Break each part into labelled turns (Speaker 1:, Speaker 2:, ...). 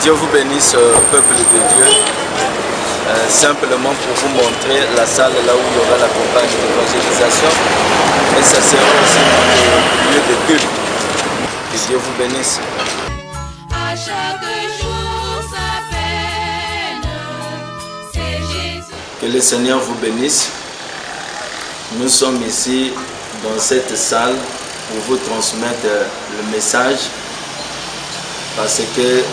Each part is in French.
Speaker 1: Dieu vous bénisse, peuple de Dieu. Simplement pour vous montrer la salle là où il y aura la campagne d'évangélisation. Et ça sera aussi notre lieu de culte. Que Dieu vous bénisse.
Speaker 2: À chaque jour sa peine, c'est Jésus.
Speaker 1: Que le Seigneur vous bénisse. Nous sommes ici dans cette salle pour vous transmettre le message parce que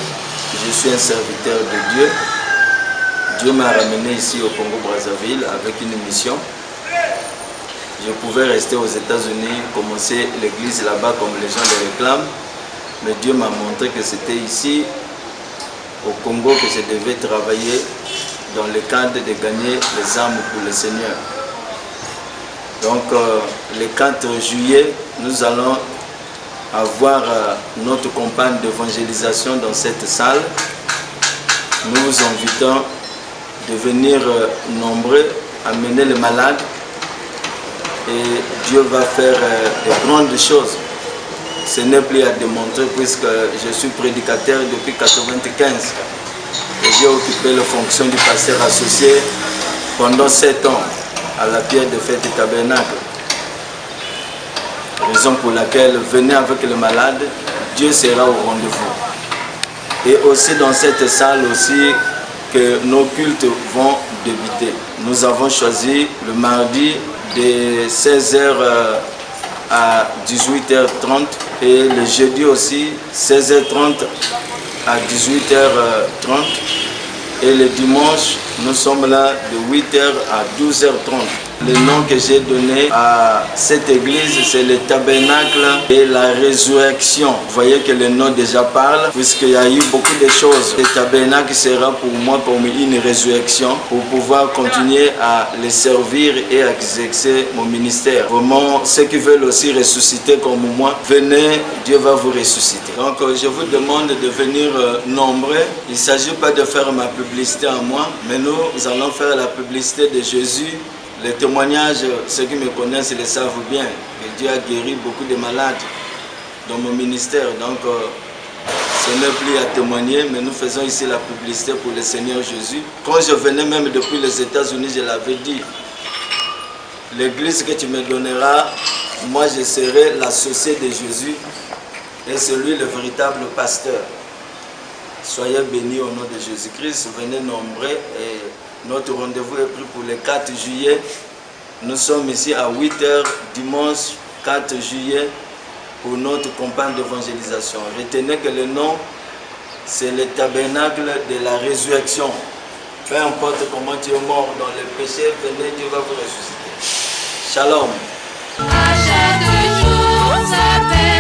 Speaker 1: je suis un serviteur de Dieu. Dieu m'a ramené ici au Congo-Brazzaville avec une mission. Je pouvais rester aux États-Unis, commencer l'église là-bas comme les gens le réclament, mais Dieu m'a montré que c'était ici, au Congo, que je devais travailler dans le cadre de gagner les âmes pour le Seigneur. Donc, le 4 juillet, nous allons avoir notre campagne d'évangélisation dans cette salle. Nous vous invitons de venir nombreux, amener les malades et Dieu va faire de grandes choses. Ce n'est plus à démontrer puisque je suis prédicateur depuis 1995 et j'ai occupé la fonction du pasteur associé pendant 7 ans à la pierre de fête tabernacle. Raison pour laquelle venez avec les malades, Dieu sera au rendez-vous. Et aussi dans cette salle aussi que nos cultes vont débuter. Nous avons choisi le mardi de 16h à 18h30 et le jeudi aussi 16h30 à 18h30 et le dimanche nous sommes là de 8h à 12h30. Le nom que j'ai donné à cette église, c'est le tabernacle et la résurrection. Vous voyez que le nom déjà parle, puisqu'il y a eu beaucoup de choses. Le tabernacle sera pour moi comme une résurrection pour pouvoir continuer à les servir et à exercer mon ministère. Vraiment, ceux qui veulent aussi ressusciter comme moi, venez, Dieu va vous ressusciter. Donc, je vous demande de venir nombreux. Il ne s'agit pas de faire ma publicité à moi, mais nous allons faire la publicité de Jésus. Les témoignages, ceux qui me connaissent le savent bien, que Dieu a guéri beaucoup de malades dans mon ministère. Donc, ce n'est plus à témoigner, mais nous faisons ici la publicité pour le Seigneur Jésus. Quand je venais même depuis les États-Unis, je l'avais dit, l'église que tu me donneras, moi je serai l'associé de Jésus et c'est lui le véritable pasteur. Soyez bénis au nom de Jésus-Christ, venez nombreux et notre rendez-vous est pris pour le 4 juillet. Nous sommes ici à 8h dimanche 4 juillet pour notre campagne d'évangélisation. Retenez que le nom, c'est le tabernacle de la résurrection. Peu importe comment tu es mort dans le péché, venez, Dieu va vous ressusciter. Shalom.
Speaker 2: À chaque jour sa peine.